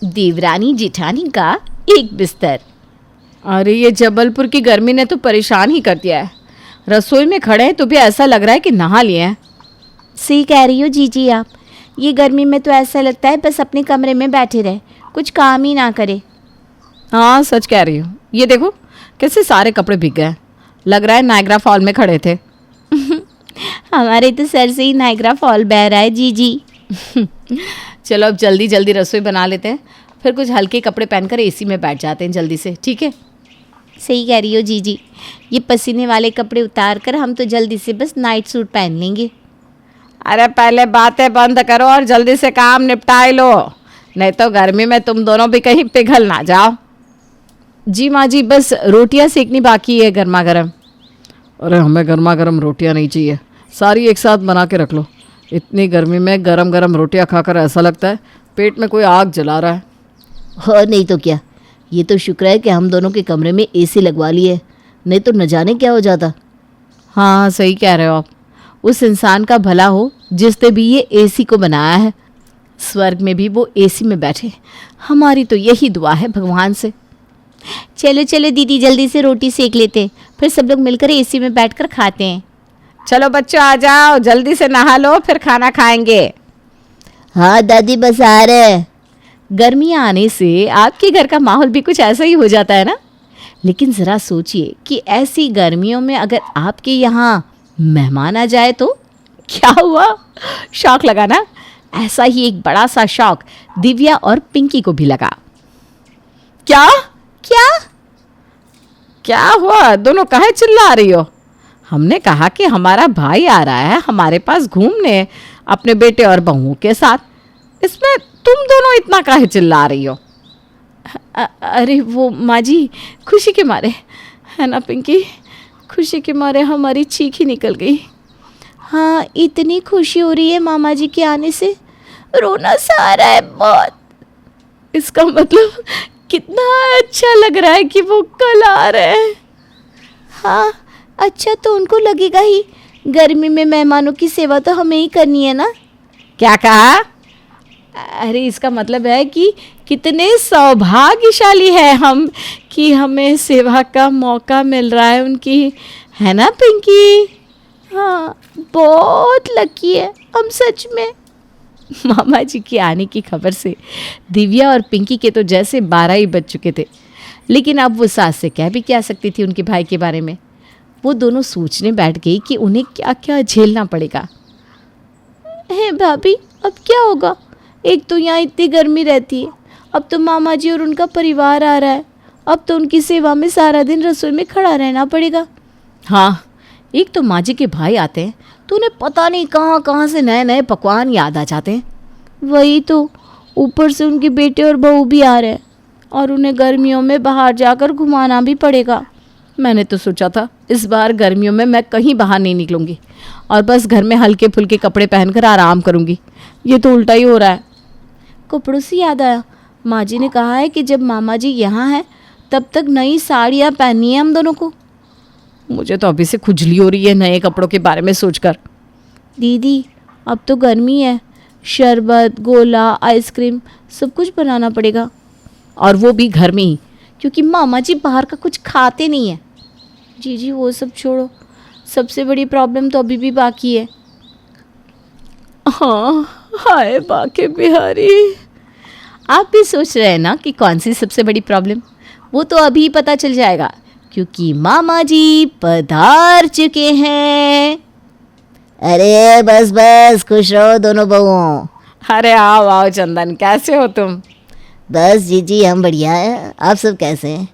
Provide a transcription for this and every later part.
देवरानी जेठानी का एक बिस्तर। अरे ये जबलपुर की गर्मी ने तो परेशान ही कर दिया है। रसोई में खड़े हैं तो भी ऐसा लग रहा है कि नहा लिए हैं। सही कह रही हो जीजी आप। ये गर्मी में तो ऐसा लगता है बस अपने कमरे में बैठे रहे, कुछ काम ही ना करे। हाँ सच कह रही हूँ। ये देखो कैसे सारे कपड़े भीग गए। लग रहा है नायग्रा फॉल में खड़े थे। हमारे तो सर से ही नायग्रा फॉल बह रहा है जीजी। चलो अब जल्दी जल्दी रसोई बना लेते हैं, फिर कुछ हल्के कपड़े पहनकर एसी में बैठ जाते हैं जल्दी से, ठीक है? सही कह रही हो जीजी। ये पसीने वाले कपड़े उतार कर हम तो जल्दी से बस नाइट सूट पहन लेंगे। अरे पहले बातें बंद करो और जल्दी से काम निपटाए लो, नहीं तो गर्मी में तुम दोनों भी कहीं पिघल ना जाओ। जी माँ जी, बस रोटियां सेकनी बाकी है गर्मा गर्म। अरे हमें गर्मा गर्म रोटियां नहीं चाहिए, सारी एक साथ बना के रख लो। इतनी गर्मी में गरम गरम रोटियां खाकर ऐसा लगता है पेट में कोई आग जला रहा है। और नहीं तो क्या, ये तो शुक्र है कि हम दोनों के कमरे में एसी लगवा ली है, नहीं तो न जाने क्या हो जाता। हाँ सही कह रहे हो आप। उस इंसान का भला हो जिसने भी ये एसी को बनाया है, स्वर्ग में भी वो एसी में बैठे। हमारी तो यही दुआ है भगवान से। चलो चलो दीदी, जल्दी से रोटी सेक लेते, फिर सब लोग मिलकर एसी में बैठकर खाते हैं। चलो बच्चों आ जाओ, जल्दी से नहा लो फिर खाना खाएंगे। हाँ दादी बस आ रहे। गर्मियाँ आने से आपके घर का माहौल भी कुछ ऐसा ही हो जाता है ना। लेकिन ज़रा सोचिए कि ऐसी गर्मियों में अगर आपके यहाँ मेहमान आ जाए तो क्या हुआ? शौक लगा ना? ऐसा ही एक बड़ा सा शौक दिव्या और पिंकी को भी लगा। क्या क्या क्या हुआ? दोनों काहे चिल्ला रही हो? हमने कहा कि हमारा भाई आ रहा है हमारे पास घूमने अपने बेटे और बहुओं के साथ, इसमें तुम दोनों इतना काहे चिल्ला रही हो? अरे वो माँ जी, खुशी के मारे, है ना पिंकी, खुशी के मारे हमारी चीख ही निकल गई। हाँ इतनी खुशी हो रही है मामा जी के आने से, रोना सा आ रहा है बहुत। इसका मतलब कितना अच्छा लग रहा है कि वो कल आ रहे हैं। हाँ अच्छा तो उनको लगेगा ही, गर्मी में मेहमानों की सेवा तो हमें ही करनी है ना। क्या कहा? अरे इसका मतलब है कि कितने सौभाग्यशाली है हम कि हमें सेवा का मौका मिल रहा है उनकी, है ना पिंकी? हाँ बहुत लकी है हम सच में। मामा जी के आने की खबर से दिव्या और पिंकी के तो जैसे 12 ही बज चुके थे, लेकिन अब वो सास से कह भी क्या सकती थी उनके भाई के बारे में। वो दोनों सोचने बैठ गई कि उन्हें क्या क्या झेलना पड़ेगा। है भाभी अब क्या होगा, एक तो यहाँ इतनी गर्मी रहती है, अब तो मामा जी और उनका परिवार आ रहा है, अब तो उनकी सेवा में सारा दिन रसोई में खड़ा रहना पड़ेगा। हाँ एक तो माँ जी के भाई आते हैं तो उन्हें पता नहीं कहाँ कहाँ से नए नए पकवान याद आ जाते हैं। वही तो, ऊपर से उनके बेटे और बहू भी आ रहे हैं और उन्हें गर्मियों में बाहर जाकर घुमाना भी पड़ेगा। मैंने तो सोचा था इस बार गर्मियों में मैं कहीं बाहर नहीं निकलूंगी और बस घर में हल्के फुल्के कपड़े पहनकर आराम करूंगी। ये तो उल्टा ही हो रहा है। कपड़ों से याद आया, माँ जी ने कहा है कि जब मामा जी यहाँ हैं तब तक नई साड़ियाँ पहननी है हम दोनों को। मुझे तो अभी से खुजली हो रही है नए कपड़ों के बारे में सोचकर। दीदी अब तो गर्मी है, शरबत गोला आइसक्रीम सब कुछ बनाना पड़ेगा, और वो भी घर में ही, क्योंकि मामा जी बाहर का कुछ खाते नहीं हैं। जी वो सब छोड़ो, सबसे बड़ी प्रॉब्लम तो अभी भी बाकी है। हाँ हाय बाके बिहारी। आप भी सोच रहे हैं ना कि कौन सी सबसे बड़ी प्रॉब्लम? वो तो अभी पता चल जाएगा, क्योंकि मामा जी पधार चुके हैं। अरे बस बस, खुश रहो दोनों बहुओं। अरे आओ आओ चंदन, कैसे हो तुम? बस जीजी हम बढ़िया हैं, आप सब कैसे हैं?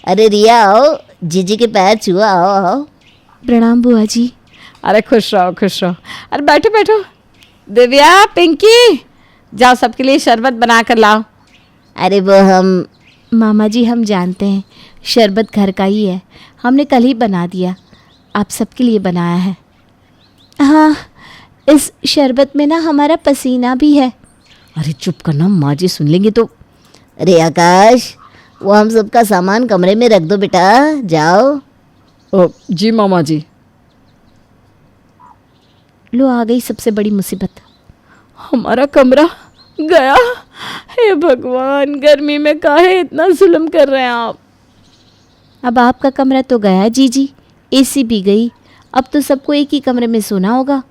अरे रिया आओ, जीजी के पैर छुआ, आओ आओ। प्रणाम बुआ जी। अरे खुश रहो खुश रहो। अरे बैठो बैठो। दिव्या पिंकी जाओ सबके लिए शरबत बना कर लाओ। अरे वो हम मामा जी हम जानते हैं, शरबत घर का ही है, हमने कल ही बना दिया, आप सबके लिए बनाया है। हाँ इस शरबत में ना हमारा पसीना भी है। अरे चुप करना, माँ जी सुन लेंगे तो। अरे आकाश, वो हम सबका सामान कमरे में रख दो बेटा, जाओ। ओ, जी मामा जी। लो आ गई सबसे बड़ी मुसीबत। हमारा कमरा गया। हे भगवान, गर्मी में काहे इतना जुल्म कर रहे हैं आप। अब आपका कमरा तो गया जीजी, एसी भी गई, अब तो सबको एक ही कमरे में सोना होगा।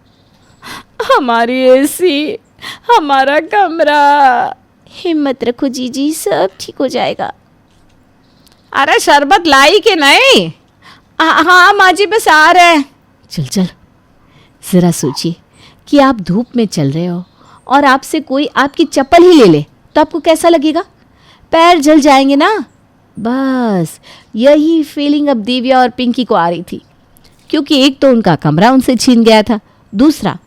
हमारी एसी, हमारा कमरा। हिम्मत रखो जीजी, सब ठीक हो जाएगा। अरे शरबत लाई कि नहीं? हाँ माँ जी, बस आ रहे हैं। चल चल, ज़रा सोचिए कि आप धूप में चल रहे हो और आपसे कोई आपकी चप्पल ही ले ले तो आपको कैसा लगेगा? पैर जल जाएंगे ना। बस यही फीलिंग अब दिव्या और पिंकी को आ रही थी, क्योंकि एक तो उनका कमरा उनसे छीन गया था, दूसरा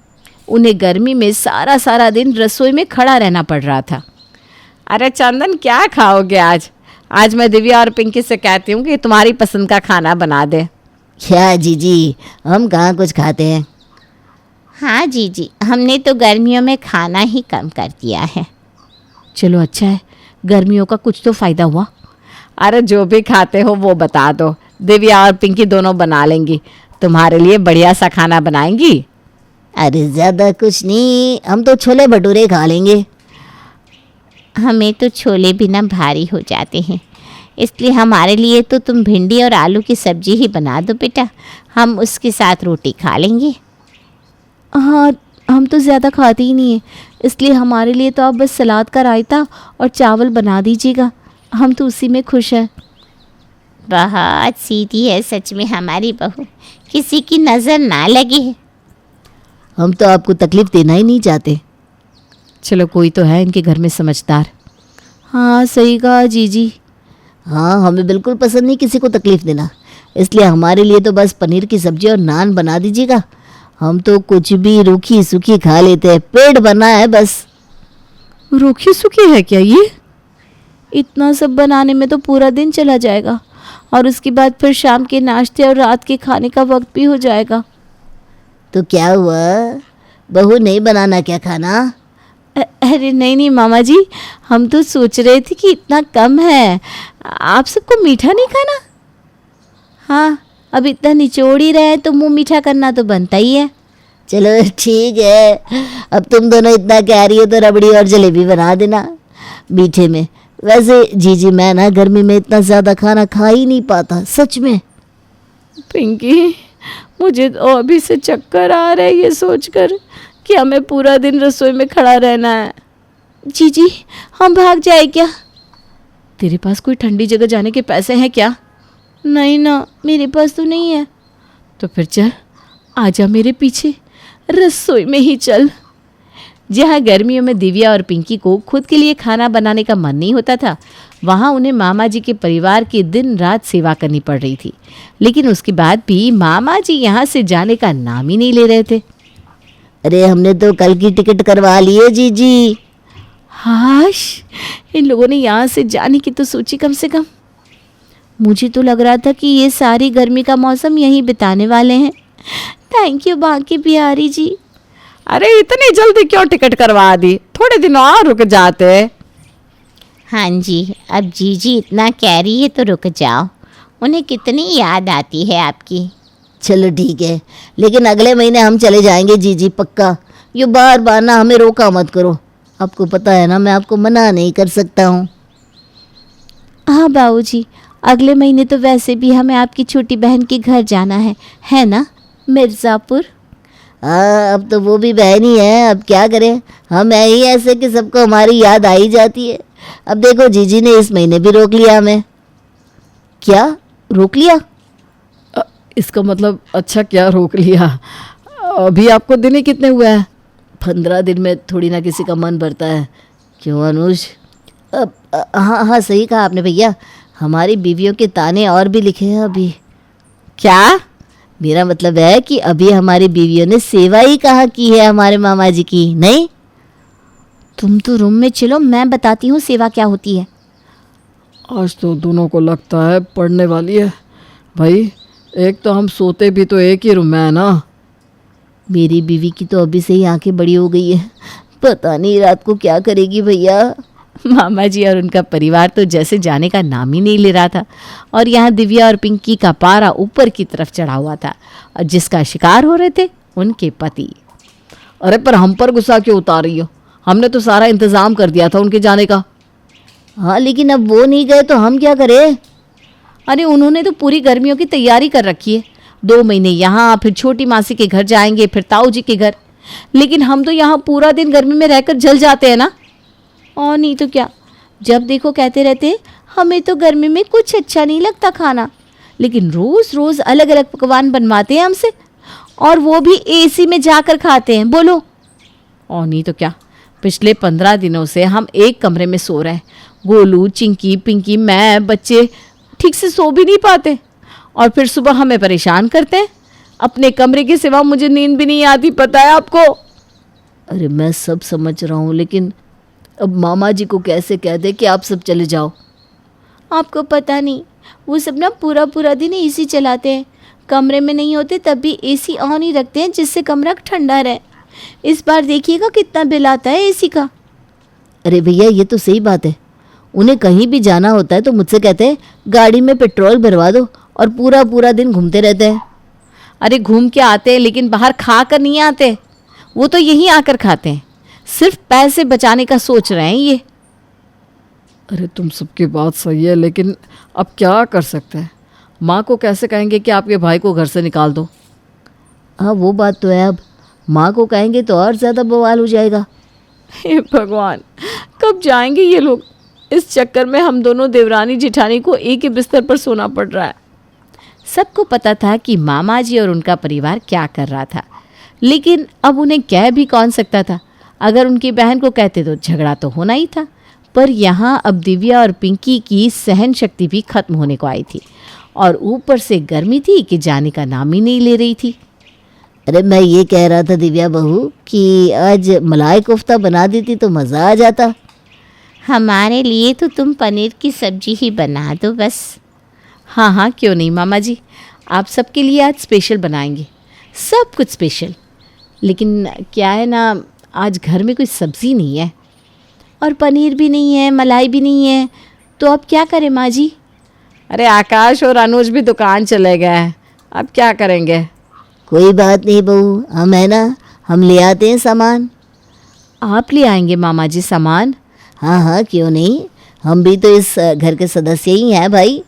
उन्हें गर्मी में सारा सारा दिन रसोई में खड़ा रहना पड़ रहा था। अरे चंदन, क्या खाओगे आज? आज मैं दिव्या और पिंकी से कहती हूँ कि तुम्हारी पसंद का खाना बना दे। क्या जीजी, हम कहाँ कुछ खाते हैं। हाँ जीजी, हमने तो गर्मियों में खाना ही कम कर दिया है। चलो अच्छा है, गर्मियों का कुछ तो फ़ायदा हुआ। अरे जो भी खाते हो वो बता दो, दिव्या और पिंकी दोनों बना लेंगी, तुम्हारे लिए बढ़िया सा खाना बनाएंगी। अरे ज़्यादा कुछ नहीं, हम तो छोले भटूरे खा लेंगे। हमें तो छोले बिना भारी हो जाते हैं, इसलिए हमारे लिए तो तुम भिंडी और आलू की सब्जी ही बना दो बेटा, हम उसके साथ रोटी खा लेंगे। हाँ, हम तो ज़्यादा खाते ही नहीं हैं, इसलिए हमारे लिए तो आप बस सलाद का रायता और चावल बना दीजिएगा, हम तो उसी में खुश हैं। बहुत सीधी है सच में हमारी बहू, किसी की नज़र ना लगे। हम तो आपको तकलीफ़ देना ही नहीं चाहते। चलो कोई तो है इनके घर में समझदार। हाँ सही कहा जीजी। हाँ, हमें बिल्कुल पसंद नहीं किसी को तकलीफ़ देना, इसलिए हमारे लिए तो बस पनीर की सब्ज़ी और नान बना दीजिएगा। हम तो कुछ भी रूखी सूखी खा लेते हैं, पेट भरना है बस। रूखी सूखी है क्या ये? इतना सब बनाने में तो पूरा दिन चला जाएगा और उसके बाद फिर शाम के नाश्ते और रात के खाने का वक्त भी हो जाएगा। तो क्या हुआ, बहू नहीं बनाना क्या खाना? अरे नहीं नहीं मामा जी, हम तो सोच रहे थे कि इतना कम है, आप सबको मीठा नहीं खाना? हाँ, अब इतना निचोड़ ही रहे हैं तो मुंह मीठा करना तो बनता ही है। चलो ठीक है, अब तुम दोनों इतना कह रही हो तो रबड़ी और जलेबी बना देना मीठे में। वैसे जीजी, मैं ना गर्मी में इतना ज़्यादा खाना खा ही नहीं पाता सच में। पिंकी, मुझे तो अभी से चक्कर आ रहे हैं ये सोचकर कि हमें पूरा दिन रसोई में खड़ा रहना है। जीजी, हम भाग जाए क्या? तेरे पास कोई ठंडी जगह जाने के पैसे हैं क्या? नहीं ना, मेरे पास तो नहीं है। तो फिर चल, आजा मेरे पीछे, रसोई में ही चल। जहाँ गर्मियों में दिव्या और पिंकी को खुद के लिए खाना बनाने का मन नहीं होता था, वहाँ उन्हें मामा जी के परिवार की दिन रात सेवा करनी पड़ रही थी। लेकिन उसके बाद भी मामा जी यहाँ से जाने का नाम ही नहीं ले रहे थे। अरे हमने तो कल की टिकट करवा ली है जीजी। हाश, इन लोगों ने यहाँ से जाने की तो सोची कम से कम। मुझे तो लग रहा था कि ये सारी गर्मी का मौसम यहीं बिताने वाले हैं। Thank you Banke Bihari ji. अरे इतनी जल्दी क्यों टिकट करवा दी, थोड़े दिन और रुक जाते। हाँ जी, अब जीजी इतना कह रही है तो रुक जाओ, उन्हें कितनी याद आती है आपकी। चलो ठीक है, लेकिन अगले महीने हम चले जाएंगे जीजी, पक्का। ये बार बार ना हमें रोका मत करो, आपको पता है ना मैं आपको मना नहीं कर सकता हूँ। हाँ बाबूजी, अगले महीने तो वैसे भी हमें आपकी छोटी बहन के घर जाना है ना, मिर्ज़ापुर। हाँ, अब तो वो भी बहन ही है, अब क्या करें, हम है ही ऐसे कि सबको हमारी याद आई जाती है। अब देखो जीजी ने इस महीने भी रोक लिया हमें। क्या रोक लिया? इसका मतलब अच्छा क्या रोक लिया? अभी आपको दिन ही कितने हुए हैं? 15 दिन में थोड़ी ना किसी का मन भरता है, क्यों अनुज? हाँ हाँ, सही कहा आपने भैया, हमारी बीवियों के ताने और भी लिखे हैं अभी। क्या? मेरा मतलब है कि अभी हमारी बीवियों ने सेवा ही कहाँ की है हमारे मामा जी की, नहीं? तुम तो रूम में चलो, मैं बताती हूँ सेवा क्या होती है। आज तो दोनों को लगता है पढ़ने वाली है भाई, एक तो हम सोते भी तो एक ही रूम में है ना। मेरी बीवी की तो अभी से ही आंखें बड़ी हो गई है, पता नहीं रात को क्या करेगी भैया। मामा जी और उनका परिवार तो जैसे जाने का नाम ही नहीं ले रहा था, और यहाँ दिव्या और पिंकी का पारा ऊपर की तरफ चढ़ा हुआ था, और जिसका शिकार हो रहे थे उनके पति। अरे पर हम पर गुस्सा क्यों उतार रही हो? हमने तो सारा इंतज़ाम कर दिया था उनके जाने का। हाँ लेकिन अब वो नहीं गए तो हम क्या करें? अरे उन्होंने तो पूरी गर्मियों की तैयारी कर रखी है। 2 महीने यहाँ, फिर छोटी मासी के घर जाएंगे, फिर ताऊ जी के घर। लेकिन हम तो यहाँ पूरा दिन गर्मी में रहकर जल जाते हैं ना। और नहीं तो क्या, जब देखो कहते रहते हमें तो गर्मी में कुछ अच्छा नहीं लगता खाना, लेकिन रोज़ रोज़ अलग अलग पकवान बनवाते हैं हमसे, और वो भी एसी में जाकर खाते हैं। बोलो। और नहीं तो क्या, पिछले 15 दिनों से हम एक कमरे में सो रहे हैं। गोलू, चिंकी, पिंकी, मैं, बच्चे ठीक से सो भी नहीं पाते, और फिर सुबह हमें परेशान करते हैं। अपने कमरे के सिवा मुझे नींद भी नहीं आती, पता है आपको। अरे मैं सब समझ रहा हूँ, लेकिन अब मामा जी को कैसे कह दे कि आप सब चले जाओ? आपको पता नहीं, वो सब ना पूरा पूरा दिन एसी चलाते हैं। कमरे में नहीं होते तब भी एसी ऑन ही रखते हैं, जिससे कमरा ठंडा रहे। इस बार देखिएगा कितना बिल आता है एसी का। अरे भैया ये तो सही बात है, उन्हें कहीं भी जाना होता है तो मुझसे कहते हैं गाड़ी में पेट्रोल भरवा दो, और पूरा पूरा दिन घूमते रहते हैं। अरे घूम के आते हैं, लेकिन बाहर खा कर नहीं आते। वो तो यहीं आकर खाते हैं। सिर्फ पैसे बचाने का सोच रहे हैं ये। अरे तुम सबकी बात सही है, लेकिन अब क्या कर सकते हैं? माँ को कैसे कहेंगे कि आपके भाई को घर से निकाल दो? हाँ वो बात तो है, अब माँ को कहेंगे तो और ज़्यादा बवाल हो जाएगा। हे भगवान, कब जाएंगे ये लोग? इस चक्कर में हम दोनों देवरानी जिठानी को एक ही बिस्तर पर सोना पड़ रहा है। सबको पता था कि मामा जी और उनका परिवार क्या कर रहा था, लेकिन अब उन्हें कह भी कौन सकता था। अगर उनकी बहन को कहते तो झगड़ा तो होना ही था। पर यहाँ अब दिव्या और पिंकी की सहन शक्ति भी खत्म होने को आई थी, और ऊपर से गर्मी थी कि जाने का नाम ही नहीं ले रही थी। अरे मैं ये कह रहा था दिव्या बहू कि आज मलाई कोफ्ता बना देती तो मज़ा आ जाता। हमारे लिए तो तुम पनीर की सब्जी ही बना दो बस। हाँ हाँ, क्यों नहीं मामा जी, आप सबके लिए आज स्पेशल बनाएंगे, सब कुछ स्पेशल। लेकिन क्या है ना, आज घर में कोई सब्ज़ी नहीं है, और पनीर भी नहीं है, मलाई भी नहीं है, तो अब क्या करें माँ जी? अरे आकाश और अनुज भी दुकान चले गए हैं, अब क्या करेंगे? कोई बात नहीं बहू, हम है ना, हम ले आते हैं सामान। आप ले आएंगे मामा जी सामान? हाँ हाँ क्यों नहीं, हम भी तो इस घर के सदस्य ही हैं भाई।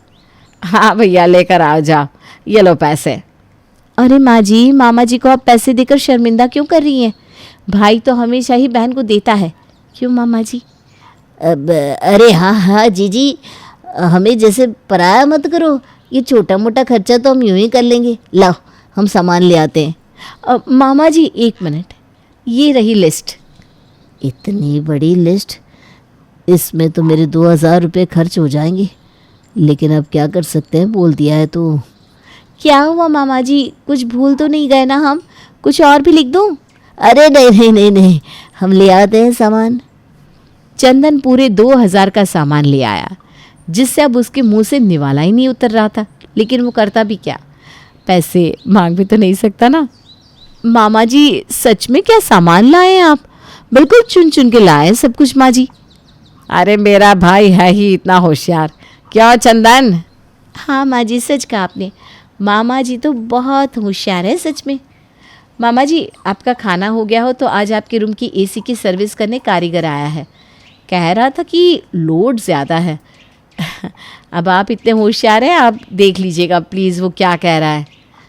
हाँ भैया, लेकर आओ, जाओ, ये लो पैसे। अरे माँ जी, मामा जी को आप पैसे देकर शर्मिंदा क्यों कर रही हैं? भाई तो हमेशा ही बहन को देता है, क्यों मामा जी? अब अरे हाँ हाँ जीजी, हमें जैसे पराया मत करो, ये छोटा मोटा खर्चा तो हम यूँ ही कर लेंगे। लाओ हम सामान ले आते हैं। मामा जी 1 मिनट, ये रही लिस्ट। इतनी बड़ी लिस्ट, इसमें तो मेरे 2000 रुपये खर्च हो जाएंगे, लेकिन अब क्या कर सकते हैं, बोल दिया है तो। क्या हुआ मामा जी, कुछ भूल तो नहीं गए ना हम? कुछ और भी लिख दूं? अरे नहीं नहीं नहीं नहीं, हम ले आते हैं सामान। चंदन पूरे 2000 का सामान ले आया, जिससे अब उसके मुंह से निवाला ही नहीं उतर रहा था। लेकिन वो करता भी क्या, पैसे मांग भी तो नहीं सकता ना। मामा जी सच में क्या सामान लाए हैं आप? बिल्कुल चुन चुन के लाए सब कुछ माँ जी। अरे मेरा भाई है ही इतना होशियार, क्या चंदन? हाँ माँ जी, सच कहा आपने। मामा जी तो बहुत होशियार है सच में। मामा जी, आपका खाना हो गया हो तो आज आपके रूम की एसी की सर्विस करने कारीगर आया है। कह रहा था कि लोड ज़्यादा है। अब आप इतने होशियार हैं, आप देख लीजिएगा प्लीज़ वो क्या कह रहा है।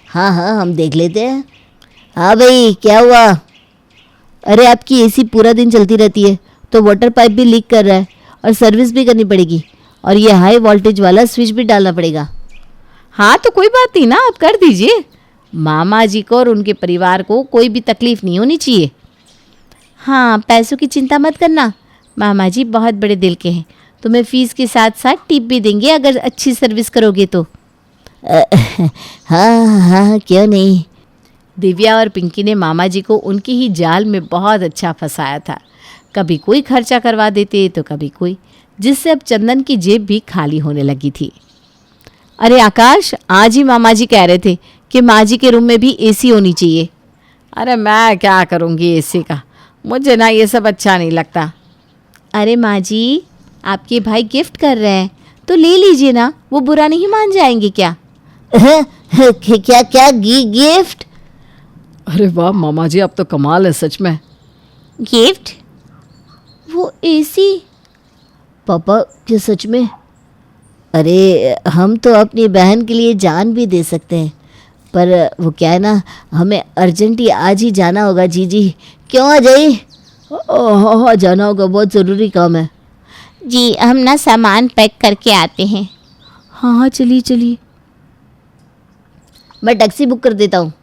हाँ हाँ हम देख लेते हैं। हाँ भाई क्या हुआ? अरे आपकी एसी पूरा दिन चलती रहती है तो वाटर पाइप भी लीक कर रहा है, और सर्विस भी करनी पड़ेगी, और ये हाई वोल्टेज वाला स्विच भी डालना पड़ेगा। हाँ तो कोई बात नहीं ना, आप कर दीजिए। मामा जी को और उनके परिवार को कोई भी तकलीफ़ नहीं होनी चाहिए। हाँ, पैसों की चिंता मत करना, मामा जी बहुत बड़े दिल के हैं। तुम्हें फ़ीस के साथ साथ टिप भी देंगे अगर अच्छी सर्विस करोगे तो। हाँ हाँ क्यों नहीं। दिव्या और पिंकी ने मामा जी को उनकी ही जाल में बहुत अच्छा फंसाया था। कभी कोई खर्चा करवा देते तो कभी कोई, जिससे अब चंदन की जेब भी खाली होने लगी थी। अरे आकाश, आज ही मामा जी कह रहे थे कि माँ जी के रूम में भी एसी होनी चाहिए। अरे मैं क्या करूँगी एसी का, मुझे ना ये सब अच्छा नहीं लगता। अरे माँ जी, आपके भाई गिफ्ट कर रहे हैं तो ले लीजिए ना, वो बुरा नहीं मान जाएंगे क्या? क्या क्या गिफ्ट? अरे वाह मामा जी, आप तो कमाल है सच में। गिफ्ट? वो एसी। पापा क्या सच में? अरे हम तो अपनी बहन के लिए जान भी दे सकते हैं, पर वो क्या है ना, हमें अर्जेंट ही आज ही जाना होगा जीजी। क्यों अजय? हाँ हाँ जाना होगा, बहुत ज़रूरी काम है। जी हम ना सामान पैक करके आते हैं। हाँ हाँ चलिए चलिए। मैं टैक्सी बुक कर देता हूँ।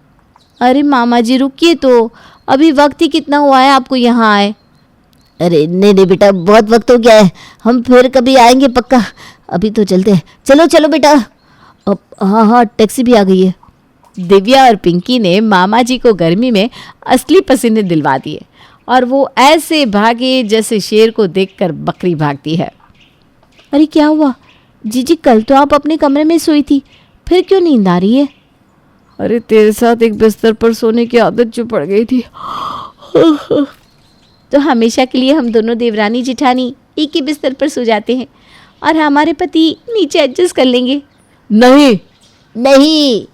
अरे मामा जी रुकिए तो, अभी वक्त ही कितना हुआ है आपको यहाँ आए। अरे नहीं नहीं बेटा, बहुत वक्त हो गया है, हम फिर कभी आएंगे पक्का, अभी तो चलते हैं। चलो चलो बेटा। अब हाँ हाँ टैक्सी भी आ गई है। दिव्या और पिंकी ने मामा जी को गर्मी में असली पसीने दिलवा दिए और वो ऐसे भागे जैसे शेर को देखकर बकरी भागती है। अरे क्या हुआ जीजी, कल तो आप अपने कमरे में सोई थी, फिर क्यों नींद आ रही है? अरे तेरे साथ एक बिस्तर पर सोने की आदत जो पड़ गई थी। तो हमेशा के लिए हम दोनों देवरानी जिठानी एक ही बिस्तर पर सो जाते हैं और हमारे पति नीचे एडजस्ट कर लेंगे। नहीं नहीं